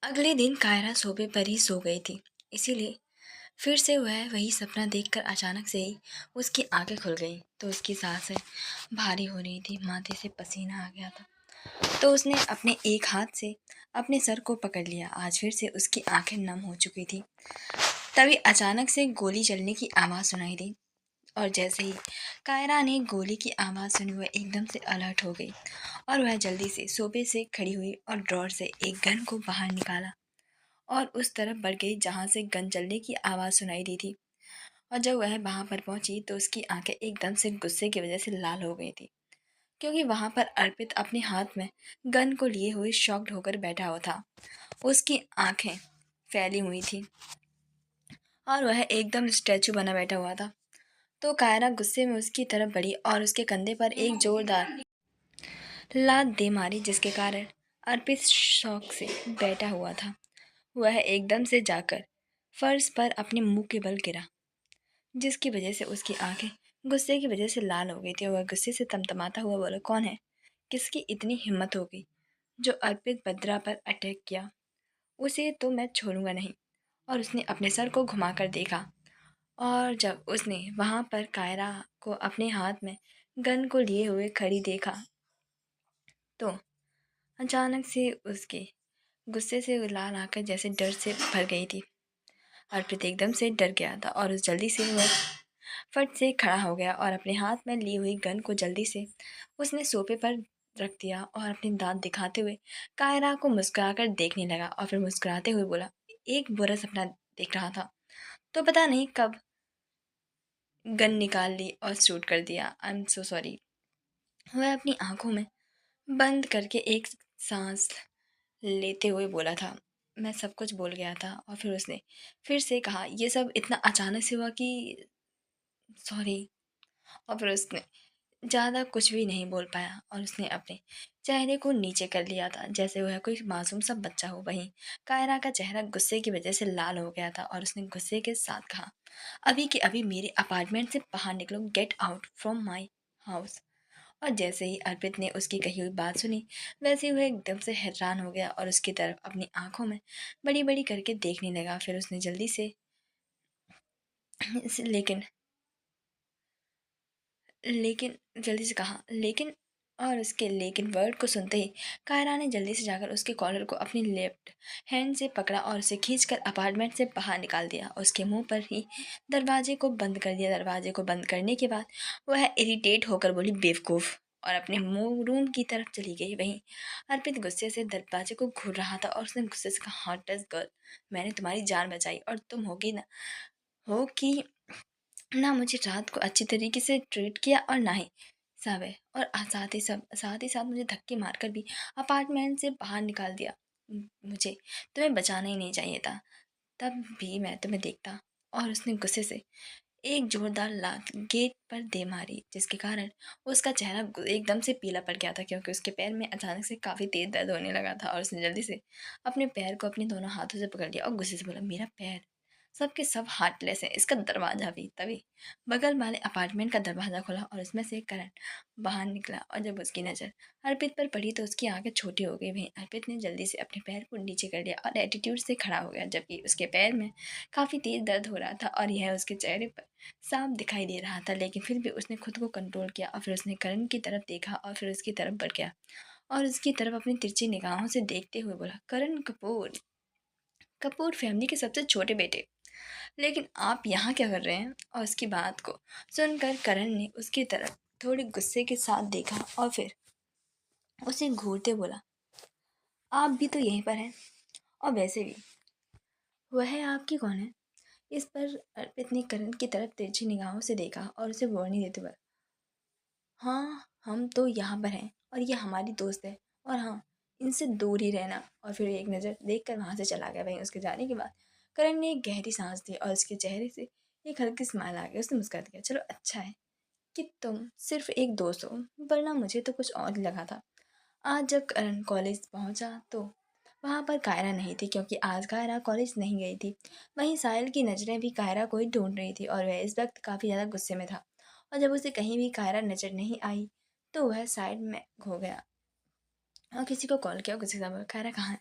अगले दिन कायरा सोफे पर ही सो गई थी। इसीलिए फिर से वह वही सपना देखकर अचानक से ही उसकी आंखें खुल गईं। तो उसकी सांसें भारी हो रही थी, माथे से पसीना आ गया था। तो उसने अपने एक हाथ से अपने सर को पकड़ लिया। आज फिर से उसकी आंखें नम हो चुकी थी। तभी अचानक से गोली चलने की आवाज़ सुनाई दी। और जैसे ही कायरा ने गोली की आवाज़ सुनी, वह एकदम से अलर्ट हो गई और वह जल्दी से सोफे से खड़ी हुई और ड्रॉर से एक गन को बाहर निकाला और उस तरफ बढ़ गई जहाँ से गन चलने की आवाज़ सुनाई दी थी। और जब वह वहाँ पर पहुंची तो उसकी आंखें एकदम से गुस्से की वजह से लाल हो गई थी, क्योंकि वहाँ पर अर्पित अपने हाथ में गन को लिए हुए शॉक्ड होकर बैठा हुआ था। उसकी आंखें फैली हुई थी और वह एकदम स्टैचू बना बैठा हुआ था। तो कायरा गुस्से में उसकी तरफ बढ़ी और उसके कंधे पर एक जोरदार लात दे मारी, जिसके कारण अर्पित शौक से बैठा हुआ था वह एकदम से जाकर फर्श पर अपने मुंह के बल गिरा, जिसकी वजह से उसकी आंखें गुस्से की वजह से लाल हो गई थी और वह गुस्से से तमतमाता हुआ बोला, कौन है? किसकी इतनी हिम्मत हो गई जो अर्पित बद्रा पर अटैक किया? उसे तो मैं छोड़ूंगा नहीं। और उसने अपने सर को घुमाकर देखा और जब उसने वहां पर कायरा को अपने हाथ में गन को लिए हुए खड़ी देखा तो अचानक से उसके गुस्से से लाल आंखें जैसे डर से भर गई थी। अर्पित एकदम से डर गया था और उस जल्दी से वह फट से खड़ा हो गया और अपने हाथ में ली हुई गन को जल्दी से उसने सोफे पर रख दिया और अपने दांत दिखाते हुए कायरा को मुस्कुराकर देखने लगा और फिर मुस्कुराते हुए बोला, एक बुरा सपना देख रहा था तो पता नहीं कब गन निकाल ली और शूट कर दिया। I am so sorry. वह अपनी आंखों में बंद करके एक सांस लेते हुए बोला था, मैं सब कुछ बोल गया था। और फिर उसने फिर से कहा, ये सब इतना अचानक से हुआ कि सॉरी। और फिर उसने ज़्यादा कुछ भी नहीं बोल पाया और उसने अपने चेहरे को नीचे कर लिया था जैसे वह कोई मासूम सा बच्चा हो। वहीं कायरा का चेहरा गुस्से की वजह से लाल हो गया था और उसने गुस्से के साथ कहा, अभी के अभी मेरे अपार्टमेंट से बाहर निकलो, get out from my house. और जैसे ही अर्पित ने उसकी कही हुई बात सुनी, वैसे ही वह एकदम से हैरान हो गया और उसकी तरफ अपनी आंखों में बड़ी बड़ी करके देखने लगा। फिर उसने जल्दी से लेकिन लेकिन जल्दी से कहा, लेकिन। और उसके लेकिन वर्ड को सुनते ही कायरा ने जल्दी से जाकर उसके कॉलर को अपनी लेफ्ट हैंड से पकड़ा और उसे खींचकर अपार्टमेंट से बाहर निकाल दिया। उसके मुंह पर ही दरवाजे को बंद कर दिया। दरवाजे को बंद करने के बाद वह इरिटेट होकर बोली, बेवकूफ़, और अपने मुंह रूम की तरफ चली गई। वहीं अर्पित गुस्से से दरवाजे को घूर रहा था और उसने गुस्से से कहा, हॉटेस्ट गर्ल, मैंने तुम्हारी जान बचाई और तुम होगी ना, हो कि ना मुझे रात को अच्छी तरीके से ट्रीट किया और ना ही सावे, और साथ ही साथ मुझे धक्के मारकर भी अपार्टमेंट से बाहर निकाल दिया। मुझे तुम्हें बचाना ही नहीं चाहिए था, तब भी मैं तुम्हें देखता। और उसने गुस्से से एक जोरदार लात गेट पर दे मारी, जिसके कारण उसका चेहरा एकदम से पीला पड़ गया था, क्योंकि उसके पैर में अचानक से काफ़ी तेज दर्द होने लगा था। और उसने जल्दी से अपने पैर को अपने दोनों हाथों से पकड़ लिया और गुस्से से बोला, मेरा पैर सबके सब हार्टलेस है, इसका दरवाज़ा भी। तभी बगल वाले अपार्टमेंट का दरवाज़ा खुला और उसमें से करण बाहर निकला। और जब उसकी नज़र अर्पित पर पड़ी तो उसकी आंखें छोटी हो गई। वहीं अर्पित ने जल्दी से अपने पैर को नीचे कर लिया और एटीट्यूड से खड़ा हो गया, जबकि उसके पैर में काफ़ी तेज दर्द हो रहा था और यह उसके चेहरे पर साफ दिखाई दे रहा था। लेकिन फिर भी उसने खुद को कंट्रोल किया और फिर उसने करण की तरफ देखा और फिर उसकी तरफ बढ़ गया और उसकी तरफ अपनी तिरछी निगाहों से देखते हुए बोला, करण कपूर, कपूर फैमिली के सबसे छोटे बेटे, लेकिन आप यहाँ क्या कर रहे हैं? और उसकी बात को सुनकर करण ने उसकी तरफ थोड़े गुस्से के साथ देखा और फिर उसे घूरते बोला, आप भी तो यहीं पर हैं, और वैसे भी वह आपकी कौन है? इस पर अर्पित ने करण की तरफ तिरछी निगाहों से देखा और उसे वार्निंग देते हुए, हाँ, हम तो यहाँ पर हैं और ये हमारी दोस्त है, और हाँ, इनसे दूर ही रहना। और फिर एक नज़र देखकर वहाँ से चला गया। वहीं उसके जाने के बाद करण ने एक गहरी सांस ली और उसके चेहरे से एक हल्की स्माइल आ गई। उसने मुस्कुरा दिया, चलो अच्छा है कि तुम सिर्फ एक दोस्त हो, वरना मुझे तो कुछ और ही लगा था। आज जब करण कॉलेज पहुंचा तो वहां पर कायरा नहीं थी, क्योंकि आज कायरा कॉलेज नहीं गई थी। वहीं साहिल की नज़रें भी कायरा को ही ढूंढ रही थी और वह इस वक्त काफ़ी ज़्यादा गुस्से में था। और जब उसे कहीं भी कायरा नज़र नहीं आई तो वह साइड में खो गया और किसी को कॉल किया और किसी से बोला, कायरा कहाँ है?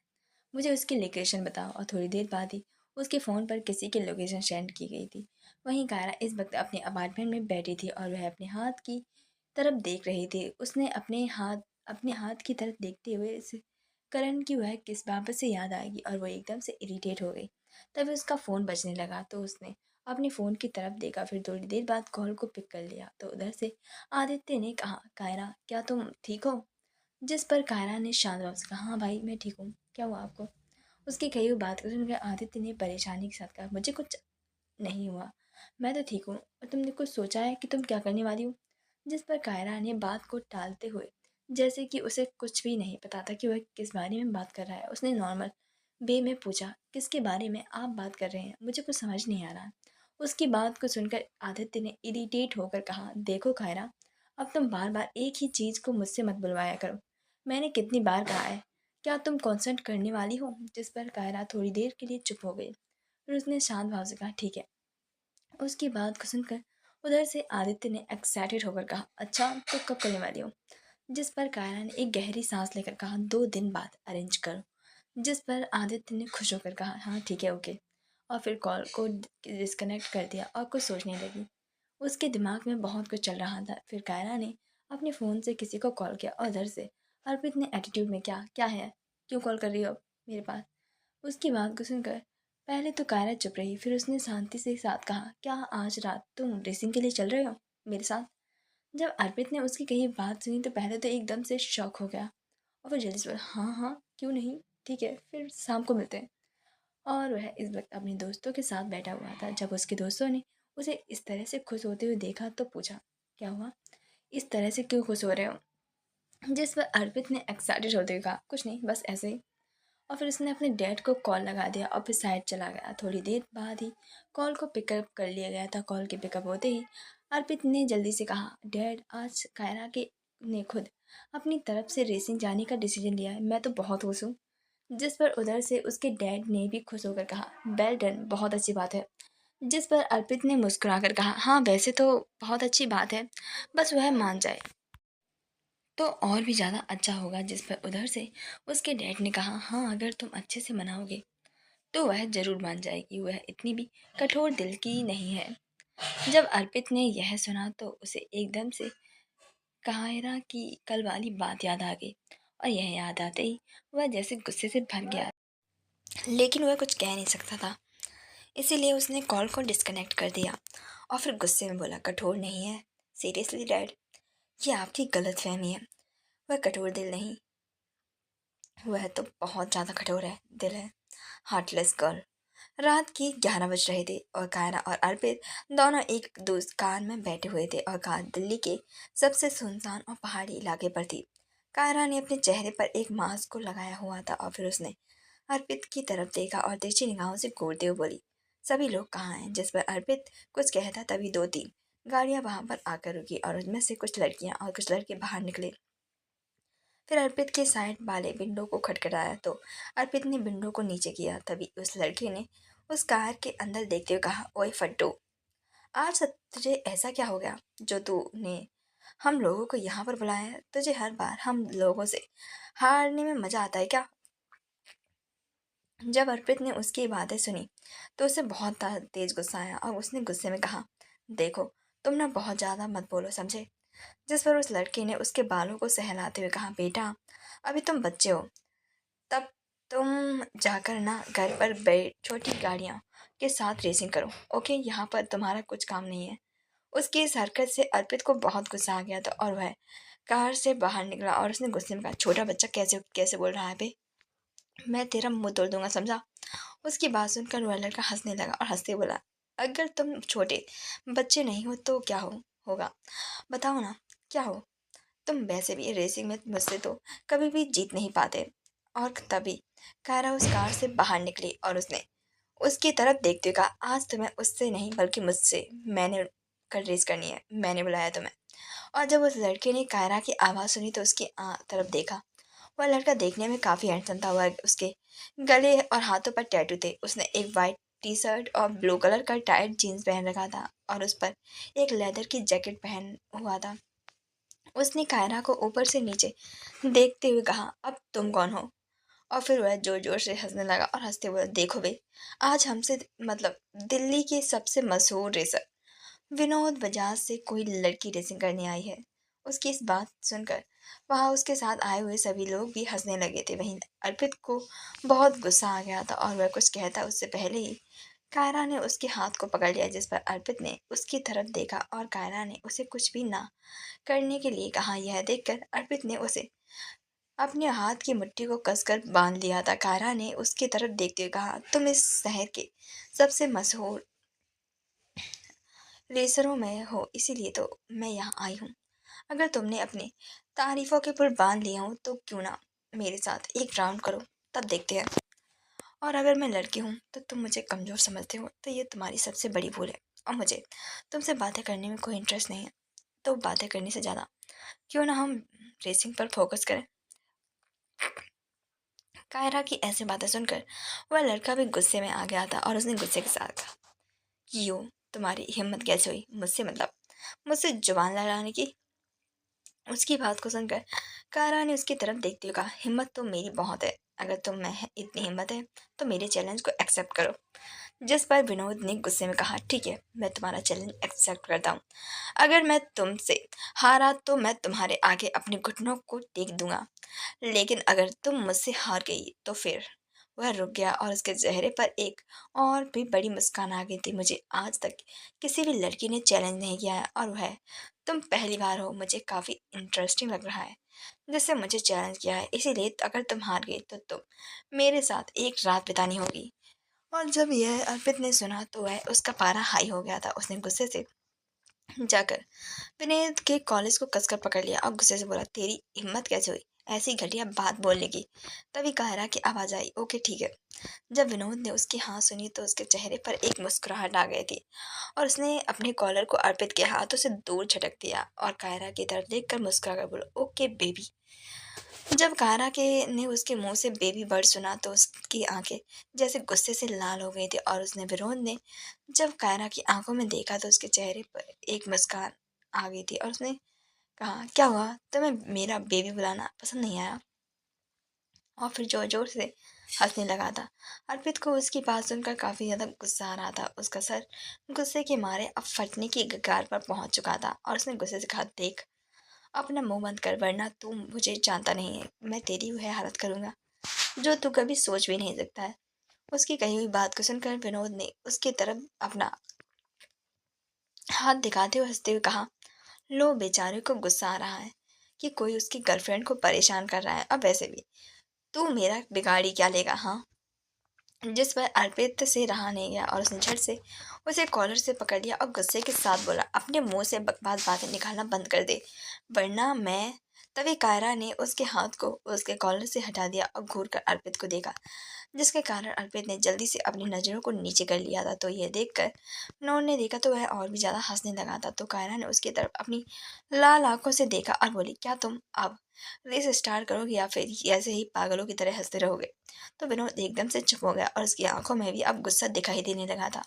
मुझे उसकी लोकेशन बताओ। और थोड़ी देर बाद ही उसके फ़ोन पर किसी की लोकेशन सेंड की गई थी। वहीं कायरा इस वक्त अपने अपार्टमेंट में बैठी थी और वह अपने हाथ की तरफ देख रही थी। उसने अपने हाथ की तरफ देखते हुए इसे करण की वह किस बाबत से याद आएगी और वो एकदम से इरिटेट हो गई। तभी उसका फ़ोन बजने लगा तो उसने अपने फ़ोन की तरफ देखा। फिर थोड़ी देर बाद कॉल को पिक कर लिया तो उधर से आदित्य ने कहा, कायरा क्या तुम ठीक हो? जिस पर कायरा ने शांत आवाज़ से कहा, हाँ भाई मैं ठीक हूँ, क्या हुआ आपको? उसकी कही हुई बात को सुनकर आदित्य ने परेशानी के साथ कहा, मुझे कुछ नहीं हुआ, मैं तो ठीक हूँ। और तुमने कुछ सोचा है कि तुम क्या करने वाली हो? जिस पर कायरा ने बात को टालते हुए, जैसे कि उसे कुछ भी नहीं पता था कि वह किस बारे में बात कर रहा है, उसने नॉर्मल वे में पूछा, किसके बारे में आप बात कर रहे हैं? मुझे कुछ समझ नहीं आ रहा। उसकी बात को सुनकर आदित्य ने इरिटेट होकर कहा, देखो कायरा, अब तुम बार बार एक ही चीज़ को मुझसे मत बुलवाया करो। मैंने कितनी बार कहा है, क्या तुम कॉन्सेंट करने वाली हो? जिस पर कायरा थोड़ी देर के लिए चुप हो गई। फिर उसने शांत भाव से कहा, ठीक है। उसकी बात को सुनकर उधर से आदित्य ने एक्साइटेड होकर कहा, अच्छा तो कब करने वाली हो? जिस पर कायरा ने एक गहरी सांस लेकर कहा, 2 दिन बाद अरेंज करो। जिस पर आदित्य ने खुश होकर कहा, हाँ ठीक है, ओके। और फिर कॉल को डिस्कनेक्ट कर दिया और कुछ सोचने लगी। उसके दिमाग में बहुत कुछ चल रहा था। फिर कायरा ने अपने फ़ोन से किसी को कॉल किया और उधर से अर्पित ने एटीट्यूड में, क्या क्या है, क्यों कॉल कर रही हो अब मेरे पास? उसकी बात को सुनकर पहले तो कायरा चुप रही। फिर उसने शांति से साथ कहा, क्या आज रात तुम रेसिंग के लिए चल रहे हो मेरे साथ? जब अर्पित ने उसकी कही बात सुनी तो पहले तो एकदम से शॉक हो गया और फिर जल्दी से बोला, हाँ हाँ क्यों नहीं, ठीक है फिर शाम को मिलते हैं। और वह इस वक्त अपने दोस्तों के साथ बैठा हुआ था। जब उसके दोस्तों ने उसे इस तरह से खुश होते हुए देखा तो पूछा, क्या हुआ, इस तरह से क्यों खुश हो रहे हो? जिस पर अर्पित ने एक्साइटेड होते हुए कहा, कुछ नहीं बस ऐसे ही। और फिर उसने अपने डैड को कॉल लगा दिया और फिर साइड चला गया। थोड़ी देर बाद ही कॉल को पिकअप कर लिया गया था। कॉल के पिकअप होते ही अर्पित ने जल्दी से कहा, डैड आज कायरा के ने खुद अपनी तरफ से रेसिंग जाने का डिसीजन लिया है, मैं तो बहुत खुश हूँ। जिस पर उधर से उसके डैड ने भी खुश होकर कहा, वेल डन, बहुत अच्छी बात है। जिस पर अर्पित ने मुस्कुराकर कहा, हाँ वैसे तो बहुत अच्छी बात है, बस वह मान जाए तो और भी ज़्यादा अच्छा होगा। जिस पर उधर से उसके डैड ने कहा, हाँ अगर तुम अच्छे से मनाओगे तो वह ज़रूर मान जाएगी, वह इतनी भी कठोर दिल की नहीं है। जब अर्पित ने यह सुना तो उसे एकदम से कायरा की कल वाली बात याद आ गई और यह याद आते ही वह जैसे गुस्से से भर गया, लेकिन वह कुछ कह नहीं सकता था। इसीलिए उसने कॉल को डिस्कनेक्ट कर दिया और फिर गुस्से में बोला, कठोर नहीं है, सीरियसली डैड, ये आपकी गलत फहमी है। वह कठोर दिल नहीं, वह तो बहुत ज़्यादा कठोर है दिल है, हार्टलेस गर्ल। रात के 11 बज रहे थे और कायरा और अर्पित दोनों एक दूसरे कार में बैठे हुए थे और कार दिल्ली के सबसे सुनसान और पहाड़ी इलाके पर थी। कायरा ने अपने चेहरे पर एक मास्क को लगाया हुआ था और फिर उसने अर्पित की तरफ देखा और तिरछी निगाहों से घूरते हुए बोली, सभी लोग कहाँ हैं? जिस पर अर्पित कुछ कहता तभी 2-3 गाड़ियां वहां पर आकर रुकी और उनमें से कुछ लड़कियां और कुछ लड़के बाहर निकले। फिर अर्पित के साइड वाले विंडो को खटखटाया तो अर्पित ने विंडो को नीचे किया। तभी उस लड़के ने उस कार के अंदर देखते हुए कहा, ओए फट्टू, आज तुझे ऐसा क्या हो गया जो तूने हम लोगों को यहाँ पर बुलाया है? तुझे हर बार हम लोगों से हारने में मजा आता है क्या? जब अर्पित ने उसकी बातें सुनी तो उसे बहुत तेज गुस्सा आया और उसने गुस्से में कहा, देखो तुम ना बहुत ज़्यादा मत बोलो समझे। जिस पर उस लड़के ने उसके बालों को सहलाते हुए कहा, बेटा अभी तुम बच्चे हो, तब तुम जाकर ना घर पर छोटी गाड़ियाँ के साथ रेसिंग करो, ओके, यहाँ पर तुम्हारा कुछ काम नहीं है। उसकी इस हरकत से अर्पित को बहुत गुस्सा आ गया था और वह कार से बाहर निकला और उसने गुस्से में कहा, छोटा बच्चा कैसे कैसे बोल रहा है बे, मैं तेरा मुंह तोड़ दूंगा समझा। उसकी बात सुनकर वह लड़का हंसने लगा और हंसते बोला, अगर तुम छोटे बच्चे नहीं हो तो क्या होगा, बताओ ना, क्या हो? तुम वैसे भी रेसिंग में मुझसे तो कभी भी जीत नहीं पाते। और तभी कायरा उस कार से बाहर निकली और उसने उसकी तरफ देखते हुए कहा, आज तुम्हें उससे नहीं बल्कि मुझसे मैंने कल रेस करनी है, मैंने बुलाया तुम्हें। और जब उस लड़के ने कायरा की आवाज़ सुनी तो उसकी तरफ देखा। वह लड़का देखने में काफ़ी हैंडसम था। वह उसके गले और हाथों पर टैटू थे। उसने एक वाइट टी शर्ट और ब्लू कलर का टाइट जीन्स पहन रखा था और उस पर एक लेदर की जैकेट पहन हुआ था। उसने कायरा को ऊपर से नीचे देखते हुए कहा, अब तुम कौन हो और फिर वह जोर जोर से हंसने लगा और हंसते हुए, देखो बे, आज हमसे मतलब दिल्ली के सबसे मशहूर रेसर विनोद बजाज से कोई लड़की रेसिंग करने आई है। उसकी इस बात सुनकर वहाँ उसके साथ आए हुए सभी लोग भी हंसने लगे थे। वहीं अर्पित को बहुत गुस्सा आ गया था और वह कुछ कहता उससे पहले ही कायरा ने उसके हाथ को पकड़ लिया, जिस पर अर्पित ने उसकी तरफ देखा और कायरा ने उसे कुछ भी ना करने के लिए कहा। यह देखकर अर्पित ने उसे अपने हाथ की मुट्ठी को कसकर बांध लिया था। कायरा ने उसकी तरफ देखते हुए कहा, तुम इस शहर के सबसे मशहूर रेसरों में हो, इसीलिए तो मैं यहाँ आई हूँ। अगर तुमने अपने तारीफों के पुल बांध लिए हों तो क्यों ना मेरे साथ एक राउंड करो, तब देखते हैं। और अगर मैं लड़की हूँ तो तुम मुझे कमज़ोर समझते हो, तो ये तुम्हारी सबसे बड़ी भूल है। और मुझे तुमसे बातें करने में कोई इंटरेस्ट नहीं है। तो बातें करने से ज़्यादा क्यों ना हम रेसिंग पर फोकस करें। कायरा की ऐसी बातें सुनकर वह लड़का भी गुस्से में आ गया था और उसने गुस्से के साथ कहा, क्यों, तुम्हारी हिम्मत कैसे हुई मुझसे मतलब मुझसे जुबान लड़ाने की। उसकी बात को सुनकर कायरा ने उसकी तरफ देखते हुए कहा, हिम्मत तो मेरी बहुत है। अगर तुम में इतनी हिम्मत है तो मेरे चैलेंज को एक्सेप्ट करो। जिस पर विनोद ने गुस्से में कहा, ठीक है, मैं तुम्हारा चैलेंज एक्सेप्ट करता हूँ। अगर मैं तुमसे हारा तो मैं तुम्हारे आगे अपने घुटनों को टेक दूंगा, लेकिन अगर तुम मुझसे हार गई तो फिर। वह रुक गया और उसके चेहरे पर एक और भी बड़ी मुस्कान आ गई थी। मुझे आज तक किसी भी लड़की ने चैलेंज नहीं किया है और वह तुम पहली बार हो। मुझे काफ़ी इंटरेस्टिंग लग रहा है जिससे मुझे चैलेंज किया है, इसीलिए अगर तुम हार गई तो तुम मेरे साथ एक रात बितानी होगी। और जब यह अर्पित ने सुना तो वह उसका पारा हाई हो गया था। उसने गुस्से से जाकर विनीत के कॉलेज को कसकर पकड़ लिया और गुस्से से बोला, तेरी हिम्मत कैसे हुई ऐसी घटिया बात बोलने की। तभी कायरा की आवाज़ आई, ओके ठीक है। जब विनोद ने उसकी हाँ सुनी तो उसके चेहरे पर एक मुस्कुराहट आ गई थी और उसने अपने कॉलर को अर्पित के हाथों से दूर झटक दिया और कायरा की तरफ देखकर मुस्कुरा कर बोला, ओके बेबी। जब कायरा के ने उसके मुंह से बेबी वर्ड सुना तो उसकी आंखें जैसे गुस्से से लाल हो गई थी और उसने विनोद ने जब कायरा की आंखों में देखा तो उसके चेहरे पर एक मुस्कान आ गई थी और उसने कहा, क्या हुआ, तुम्हें मेरा बेबी बुलाना पसंद नहीं आया। और फिर जोर जोर से हंसने लगा था। अर्पित को उसकी बात सुनकर काफ़ी ज़्यादा गुस्सा आ रहा था। उसका सर गुस्से के मारे अब फटने की कगार पर पहुंच चुका था और उसने गुस्से से कहा, देख, अपना मुंह बंद कर, वरना तू मुझे जानता नहीं है। मैं तेरी वह हालत करूंगा जो तू कभी सोच भी नहीं सकता है। उसकी कही हुई बात को सुनकर विनोद ने उसकी तरफ अपना हाथ दिखाते हुए हंसते हुए कहा, लो, बेचारे को गुस्सा आ रहा है कि कोई उसकी गर्लफ्रेंड को परेशान कर रहा है। अब वैसे भी तू मेरा बिगाड़ी क्या लेगा, हाँ। जिस पर अर्पित से रहा नहीं गया और उसने झट से उसे कॉलर से पकड़ लिया और गुस्से के साथ बोला, अपने मुंह से बकवास बातें निकालना बंद कर दे, वरना मैं। तभी कायरा ने उसके हाथ को उसके कॉलर से हटा दिया और घूर कर अर्पित को देखा, जिसके कारण अर्पित ने जल्दी से अपनी नज़रों को नीचे कर लिया था। तो यह देखकर नॉन ने देखा तो वह और भी ज़्यादा हंसने लगा था। तो कायरा ने उसकी तरफ अपनी लाल आंखों से देखा और बोली, क्या तुम अब रेस स्टार्ट करोगे या फिर ऐसे ही पागलों की तरह हंसते रहोगे। तो विनोद एकदम से चुप हो गया और उसकी आंखों में भी अब गुस्सा दिखाई देने लगा था।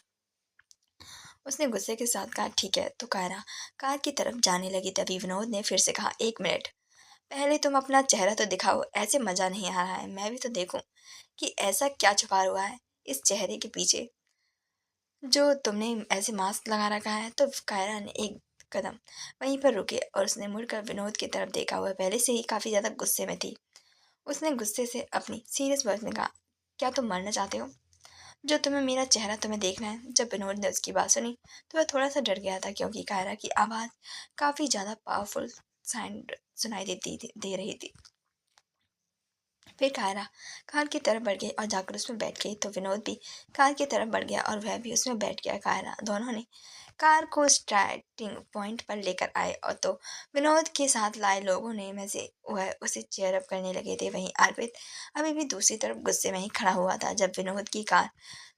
उसने गुस्से के साथ कहा, ठीक है। तो कायरा कार की तरफ जाने लगी। तभी विनोद ने फिर से कहा, एक मिनट, पहले तुम अपना चेहरा तो दिखाओ। ऐसे मजा नहीं आ रहा है, मैं भी तो देखूं कि ऐसा क्या छुपा हुआ है इस चेहरे के पीछे जो तुमने ऐसे मास्क लगा रखा है। तो कायरा ने एक कदम वहीं पर रुके और उसने मुड़कर विनोद की तरफ देखा। हुआ पहले से ही काफ़ी ज़्यादा गुस्से में थी। उसने गुस्से से अपनी सीरियस वॉइस में कहा, क्या तुम मरना चाहते हो जो तुम्हें मेरा चेहरा तुम्हें देखना है। जब विनोद ने उसकी बात सुनी तो वह थोड़ा सा डर गया था, क्योंकि कायरा की आवाज़ काफ़ी ज़्यादा पावरफुल साउंड सुनाई दे रही थी। फिर कायरा कार की तरफ बढ़ गई और जाकर उसमें बैठ गई। तो विनोद भी कार की तरफ बढ़ गया और वह भी उसमें बैठ गया। कायरा दोनों ने कार को स्टार्टिंग पॉइंट पर लेकर आए और तो विनोद के साथ लाए लोगों ने में से वह उसे चेयर अप करने लगे थे। वहीं अर्पित अभी भी दूसरी तरफ गुस्से में ही खड़ा हुआ था। जब विनोद की कार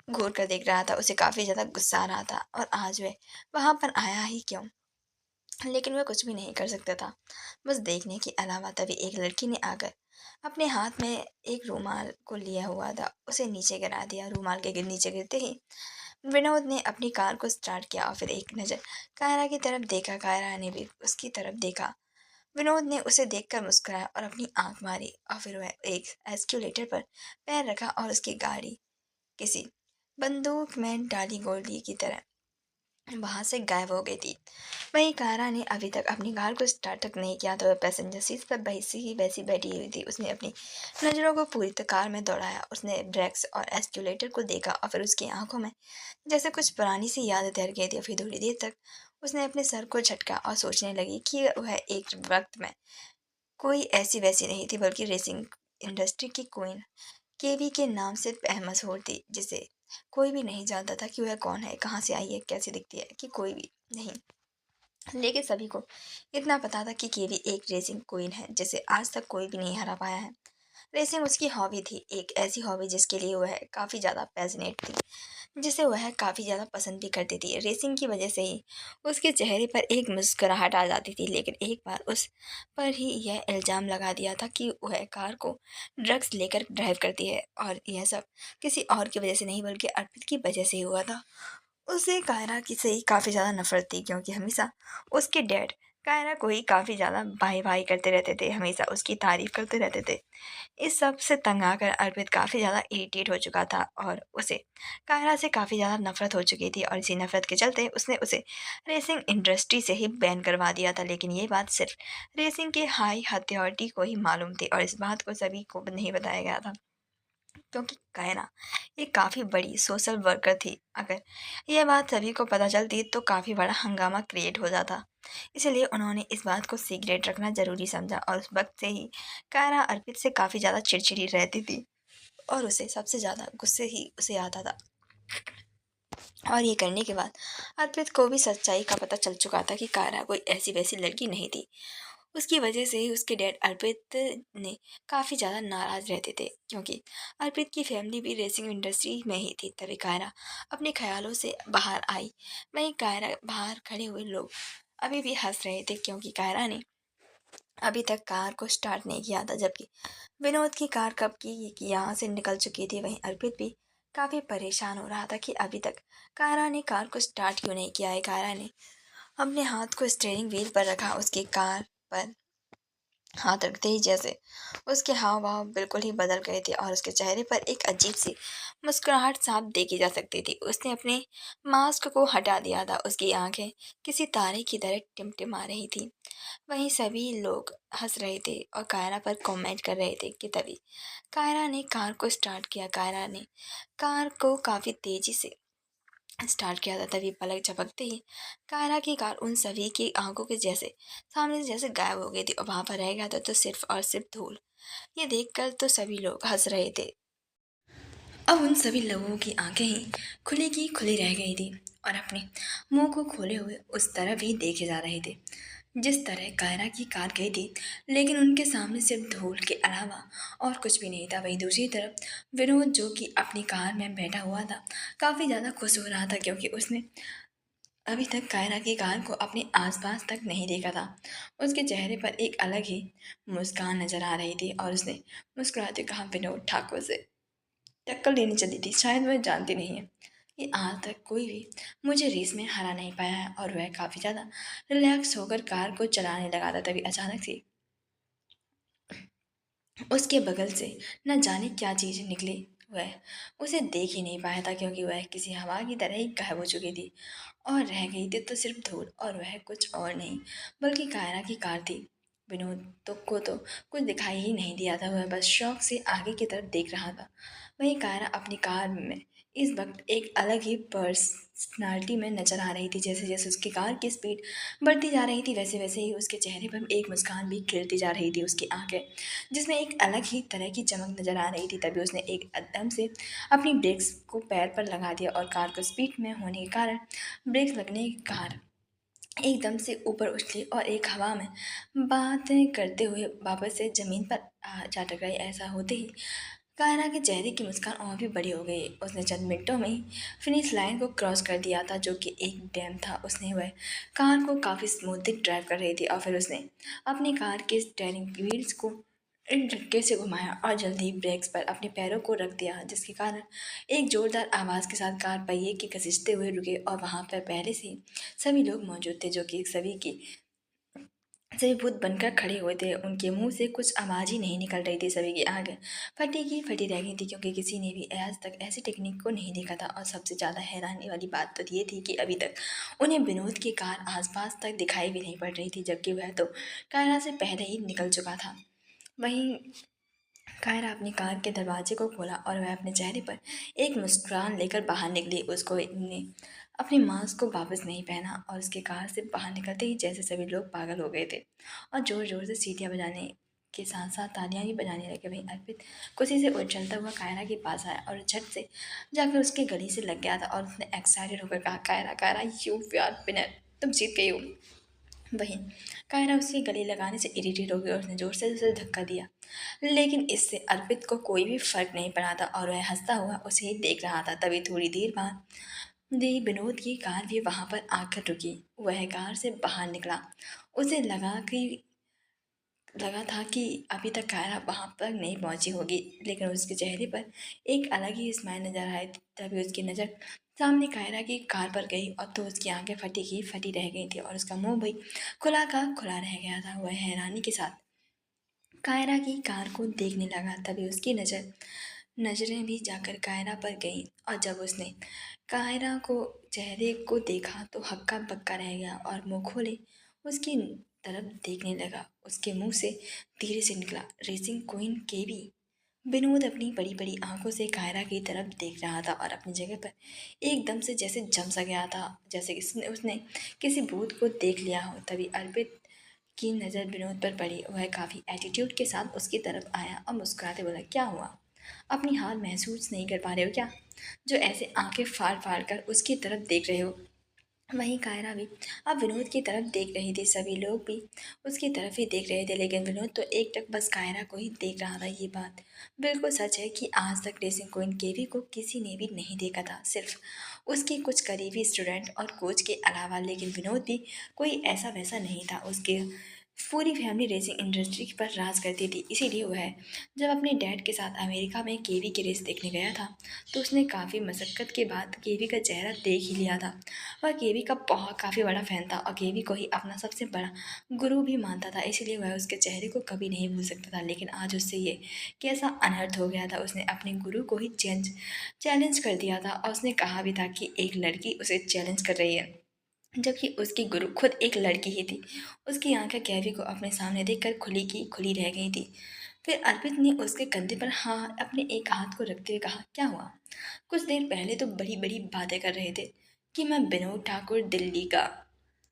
घूर कर देख रहा था उसे काफ़ी ज़्यादा गुस्सा आ रहा था और आज वह वहाँ पर आया ही क्यों, लेकिन वह कुछ भी नहीं कर सकता था बस देखने के अलावा। तभी एक लड़की ने आकर अपने हाथ में एक रूमाल को लिया हुआ था, उसे नीचे गिरा दिया। रूमाल के नीचे गिरते ही विनोद ने अपनी कार को स्टार्ट किया और फिर एक नज़र कायरा की तरफ देखा। कायरा ने भी उसकी तरफ देखा विनोद ने उसे देखकर मुस्कुराया और अपनी आंख मारी और फिर वह एक एस्केलेटर पर पैर रखा और उसकी गाड़ी किसी बंदूक में डाली गोली की तरह वहां से गायब हो गई थी। वहीं कारा ने अभी तक अपनी कार को स्टार्ट तक नहीं किया तो वह पैसेंजर सीट पर वैसी ही वैसी बैठी हुई थी। उसने अपनी नज़रों को पूरी कार में दौड़ाया। उसने ब्रेक्स और एस्केलेटर को देखा और फिर उसकी आंखों में जैसे कुछ पुरानी सी यादें तैर गई थी। फिर थोड़ी देर तक उसने अपने सर को झटका और सोचने लगी कि वह एक वक्त में कोई ऐसी वैसी नहीं थी बल्कि रेसिंग इंडस्ट्री की क्वीन केवी के नाम से मशहूर थी, जिसे कोई भी नहीं जानता था कि वह कौन है, कहाँ से आई है, कैसी दिखती है, कि कोई भी नहीं। लेकिन सभी को इतना पता था कि केवी एक रेसिंग क्वीन है जिसे आज तक कोई भी नहीं हरा पाया है। रेसिंग उसकी हॉबी थी, एक ऐसी हॉबी जिसके लिए वह काफ़ी ज़्यादा पैशनेट थी, जिसे वह काफ़ी ज़्यादा पसंद भी करती थी। रेसिंग की वजह से ही उसके चेहरे पर एक मुस्कुराहट आ जाती थी। लेकिन एक बार उस पर ही यह इल्ज़ाम लगा दिया था कि वह कार को ड्रग्स लेकर ड्राइव करती है, और यह सब किसी और की वजह से नहीं बल्कि अर्पित की वजह से ही हुआ था। उसे कायरा की से ही काफ़ी ज़्यादा नफ़रत थी, क्योंकि हमेशा उसके डैड कायरा को ही काफ़ी ज़्यादा भाई भाई करते रहते थे, हमेशा उसकी तारीफ़ करते रहते थे। इस सब से तंग आकर अर्पित काफ़ी ज़्यादा इरिटेट हो चुका था और उसे कायरा से काफ़ी ज़्यादा नफ़रत हो चुकी थी, और इसी नफ़रत के चलते उसने उसे रेसिंग इंडस्ट्री से ही बैन करवा दिया था। लेकिन ये बात सिर्फ रेसिंग के हाई अथॉरिटी को ही मालूम थी और इस बात को सभी को नहीं बताया गया था, क्योंकि कायरा एक काफ़ी बड़ी सोशल वर्कर थी। अगर यह बात सभी को पता चलती तो काफ़ी बड़ा हंगामा क्रिएट हो जाता। इसलिए उन्होंने इस बात को सीक्रेट रखना ज़रूरी समझा, और उस वक्त से ही कायरा अर्पित से काफ़ी ज़्यादा चिड़चिड़ी रहती थी और उसे सबसे ज़्यादा गुस्से ही उसे आता था। और ये करने के बाद अर्पित को भी सच्चाई का पता चल चुका था कि कायरा कोई ऐसी वैसी लड़की नहीं थी। उसकी वजह से ही उसके डैड अर्पित ने काफ़ी ज़्यादा नाराज़ रहते थे, क्योंकि अर्पित की फैमिली भी रेसिंग इंडस्ट्री में ही थी। तभी कायरा अपने ख्यालों से बाहर आई। वहीं कायरा बाहर खड़े हुए लोग अभी भी हंस रहे थे, क्योंकि कायरा ने अभी तक कार को स्टार्ट नहीं किया था, जबकि विनोद की कार कब की यहाँ से निकल चुकी थी। वहीं अर्पित भी काफ़ी परेशान हो रहा था कि अभी तक कायरा ने कार को स्टार्ट क्यों नहीं किया है। कायरा ने अपने हाथ को स्टीयरिंग व्हील पर रखा। उसकी कार पर हाथ रखते ही जैसे उसके हाव भाव बिल्कुल ही बदल गए थे और उसके चेहरे पर एक अजीब सी मुस्कुराहट साफ देखी जा सकती थी। उसने अपने मास्क को हटा दिया था। उसकी आंखें किसी तारे की तरह टिमटिमा रही थी। वहीं सभी लोग हंस रहे थे और कायरा पर कमेंट कर रहे थे कि तभी कायरा ने कार को स्टार्ट किया। कायरा ने कार को काफ़ी तेज़ी से स्टार्ट किया था। तभी पलक झपकते ही कायरा की कार उन सभी की आंखों के जैसे सामने से जैसे गायब हो गई थी, और वहां पर रह गया था तो सिर्फ और सिर्फ धूल। ये देखकर तो सभी लोग हंस रहे थे। अब उन सभी लोगों की आंखें ही खुली की खुली रह गई थी और अपने मुंह को खोले हुए उस तरफ ही देखे जा रहे थे जिस तरह कायरा की कार गई थी। लेकिन उनके सामने सिर्फ धूल के अलावा और कुछ भी नहीं था। वहीं दूसरी तरफ विनोद, जो कि अपनी कार में बैठा हुआ था, काफ़ी ज़्यादा खुश हो रहा था, क्योंकि उसने अभी तक कायरा की कार को अपने आसपास तक नहीं देखा था। उसके चेहरे पर एक अलग ही मुस्कान नजर आ रही थी और उसने मुस्कुराते कहा, विनोद ठाकुर से टक्कर लेनी चली थी, शायद वह जानती नहीं है कि आज तक कोई भी मुझे रेस में हरा नहीं पाया है। और वह काफ़ी ज़्यादा रिलैक्स होकर कार को चलाने लगा था। तभी अचानक से उसके बगल से न जाने क्या चीज़ निकली। वह उसे देख ही नहीं पाया था, क्योंकि वह किसी हवा की तरह ही गायब हो चुकी थी और रह गई थी तो सिर्फ धूल, और वह कुछ और नहीं बल्कि कायरा की कार थी। विनोद तो कुछ दिखाई ही नहीं दिया था। वह बस शौक से आगे की तरफ देख रहा था। वहीं कायरा अपनी कार में इस वक्त एक अलग ही पर्सनालिटी में नजर आ रही थी। जैसे जैसे उसकी कार की स्पीड बढ़ती जा रही थी वैसे वैसे ही उसके चेहरे पर एक मुस्कान भी खिलती जा रही थी। उसकी आंखें जिसमें एक अलग ही तरह की चमक नजर आ रही थी। तभी उसने एक एकदम से अपनी ब्रेक्स को पैर पर लगा दिया और कार को स्पीड में होने के कारण ब्रेक्स लगने के कार एकदम से ऊपर उछली और एक हवा में बातें करते हुए वापस से जमीन पर जा टकराई। ऐसा होते ही कायरा के चेहरे की मुस्कान और भी बड़ी हो गई। उसने चंद मिनटों में ही फिनिश लाइन को क्रॉस कर दिया था, जो कि एक डैम था। उसने वह कार को काफ़ी स्मूथली ड्राइव कर रही थी और फिर उसने अपनी कार के स्टेयरिंग व्हील्स को एक झटके से घुमाया और जल्दी ही ब्रेक्स पर अपने पैरों को रख दिया, जिसके कारण एक जोरदार आवाज़ के साथ कार पहिए के घसीटते हुए रुके। और वहाँ पर पहले से ही सभी लोग मौजूद थे, जो कि सभी भूत बनकर खड़े हुए थे। उनके मुंह से कुछ आवाज ही नहीं निकल रही थी। सभी की आंखें फटी की फटी रह गई थी, क्योंकि किसी ने भी आज तक ऐसी टेक्निक को नहीं देखा था। और सबसे ज़्यादा हैरानी वाली बात तो ये थी कि अभी तक उन्हें विनोद की कार आसपास तक दिखाई भी नहीं पड़ रही थी, जबकि वह तो कायरा से पहले ही निकल चुका था। वहीं कायरा अपनी कार के दरवाजे को खोला और वह अपने चेहरे पर एक मुस्कुराहट लेकर बाहर निकली। उसको ने अपनी मास्क को वापस नहीं पहना और उसके कार से बाहर निकलते ही जैसे सभी लोग पागल हो गए थे और जोर जोर से सीटियां बजाने के साथ साथ तालियां भी बजाने लगे। वहीं अर्पित खुशी से उछलता हुआ कायरा के पास आया और झट से जाकर उसके गले से लग गया था और उसने एक्साइटेड होकर कहा, Kaira Kaira, you are winner, तुम जीत गई हो। वहीं कायरा उसके गले लगाने से इरिटेट हो गई और उसने जोर से उसे धक्का दिया, लेकिन इससे अर्पित को कोई भी फर्क नहीं पड़ा था और वह हंसता हुआ उसे ही देख रहा था। तभी थोड़ी देर बाद दी विनोद की कार भी वहां पर आकर रुकी। वह कार से बाहर निकला। उसे लगा था कि अभी तक कायरा वहां पर नहीं पहुंची होगी, लेकिन उसके चेहरे पर एक अलग ही स्माइल नजर आई। तभी उसकी नज़र सामने कायरा की कार पर गई और तो उसकी आंखें फटी की फटी रह गई थी और उसका मुंह भी खुला का खुला रह गया था। वह हैरानी के साथ कायरा की कार को देखने लगा। तभी उसकी नजरें भी जाकर कायरा पर गईं और जब उसने कायरा को चेहरे को देखा तो हक्का बक्का रह गया और मुंह खोले उसकी तरफ देखने लगा। उसके मुंह से धीरे से निकला, रेसिंग क्वीन केवी। विनोद अपनी बड़ी बड़ी आंखों से कायरा की तरफ देख रहा था और अपनी जगह पर एकदम से जैसे जम सा गया था, जैसे उसने किसी भूत को देख लिया हो। तभी अर्पित की नज़र विनोद पर पड़ी। वह काफ़ी एटीट्यूड के साथ उसकी तरफ आया और मुस्कुराते बोला, क्या हुआ, अपनी हार महसूस नहीं कर पा रहे हो क्या, जो ऐसे आंखें फाड़ फाड़ कर उसकी तरफ देख रहे हो। वहीं कायरा भी अब विनोद की तरफ देख रही थी। सभी लोग भी उसकी तरफ ही देख रहे थे, लेकिन विनोद तो एक टक बस कायरा को ही देख रहा था। ये बात बिल्कुल सच है कि आज तक रेसिंग क्वीन केवी को किसी ने भी नहीं देखा था, सिर्फ उसके कुछ करीबी स्टूडेंट और कोच के अलावा। लेकिन विनोद भी कोई ऐसा वैसा नहीं था। उसके पूरी फैमिली रेसिंग इंडस्ट्री पर राज करती थी। इसीलिए वह जब अपने डैड के साथ अमेरिका में केवी की रेस देखने गया था, तो उसने काफ़ी मशक्क़त के बाद केवी का चेहरा देख ही लिया था। वह केवी का बहुत काफ़ी बड़ा फैन था और केवी को ही अपना सबसे बड़ा गुरु भी मानता था। इसलिए वह उसके चेहरे को कभी नहीं भूल सकता था। लेकिन आज उससे ये कैसा अनर्थ हो गया था। उसने अपने गुरु को ही चैलेंज कर दिया था और उसने कहा भी था कि एक लड़की उसे चैलेंज कर रही है, जबकि उसकी गुरु खुद एक लड़की ही थी। उसकी आंखें कैवी को अपने सामने देखकर खुली की खुली रह गई थी। फिर अर्पित ने उसके कंधे पर हाँ अपने एक हाथ को रखते हुए कहा, क्या हुआ, कुछ देर पहले तो बड़ी बड़ी बातें कर रहे थे कि मैं विनोद ठाकुर दिल्ली का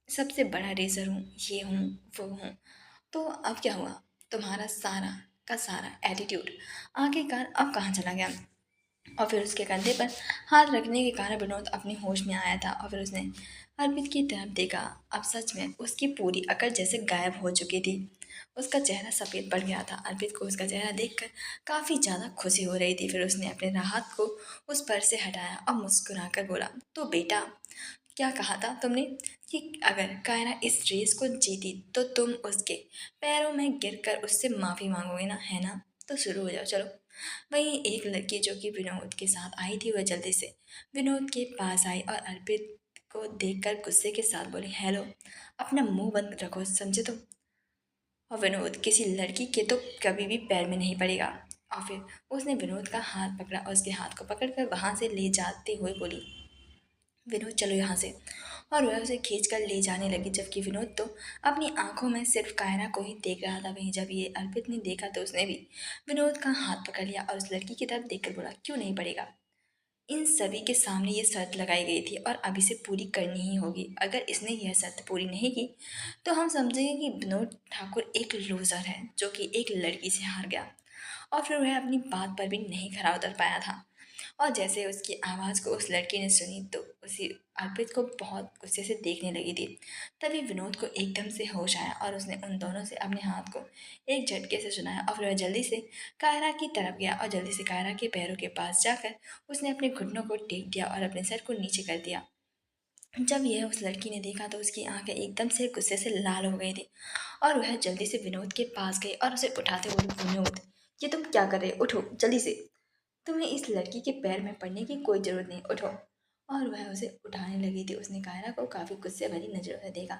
सबसे बड़ा रेसर हूँ, ये हूँ वो हूँ, तो अब क्या हुआ, तुम्हारा सारा का सारा एटीट्यूड आखिरकार अब कहाँ चला गया। और फिर उसके कंधे पर हाथ रखने के कारण विनोद अपने होश में आया था और फिर उसने अर्पित की तरफ देखा। अब सच में उसकी पूरी अकड़ जैसे गायब हो चुकी थी। उसका चेहरा सफ़ेद पड़ गया था। अर्पित को उसका चेहरा देखकर काफ़ी ज़्यादा खुशी हो रही थी। फिर उसने अपने हाथ को उस पर से हटाया और मुस्कुराकर बोला, तो बेटा, क्या कहा था तुमने कि अगर कायरा इस रेस को जीती तो तुम उसके पैरों में गिरकर उससे माफ़ी मांगोगे ना, है ना, तो शुरू हो जाओ चलो। वहीं एक लड़की जो कि विनोद के साथ आई थी, वह जल्दी से विनोद के पास आई और अर्पित को देखकर गुस्से के साथ बोली, हेलो, अपना मुंह बंद रखो, समझे तो। और विनोद किसी लड़की के तो कभी भी पैर में नहीं पड़ेगा। और फिर उसने विनोद का हाथ पकड़ा और उसके हाथ को पकड़कर वहां से ले जाते हुए बोली, विनोद चलो यहाँ से। और वह उसे खींच कर ले जाने लगी, जबकि विनोद तो अपनी आंखों में सिर्फ कायरा को ही देख रहा था। वहीं जब ये अर्पित ने देखा तो उसने भी विनोद का हाथ पकड़ लिया और उस लड़की की तरफ देखकर बोला, क्यों नहीं पड़ेगा, इन सभी के सामने ये शर्त लगाई गई थी और अब इसे पूरी करनी ही होगी। अगर इसने यह शर्त पूरी नहीं की तो हम समझेंगे कि विनोद ठाकुर एक लूजर है जो कि एक लड़की से हार गया। और फिर वह अपनी बात पर भी नहीं खरा उतर पाया था। और जैसे उसकी आवाज़ को उस लड़की ने सुनी तो उसी अर्पित को बहुत गुस्से से देखने लगी थी। तभी विनोद को एकदम से होश आया और उसने उन दोनों से अपने हाथ को एक झटके से सुनाया और फिर वह जल्दी से कायरा की तरफ गया और जल्दी से कायरा के पैरों के पास जाकर उसने अपने घुटनों को टेक दिया और अपने सर को नीचे कर दिया। जब यह उस लड़की ने देखा तो उसकी आंखें एकदम से गुस्से से लाल हो गई थी और वह जल्दी से विनोद के पास गई और उसे उठाते हुए, विनोद, ये तुम क्या कर रहे हो, उठो जल्दी से, तुम्हें इस लड़की के पैर में पड़ने की कोई जरूरत नहीं, उठो। और वह उसे उठाने लगी थी। उसने कायरा को काफी गुस्से भरी नजरों से देखा,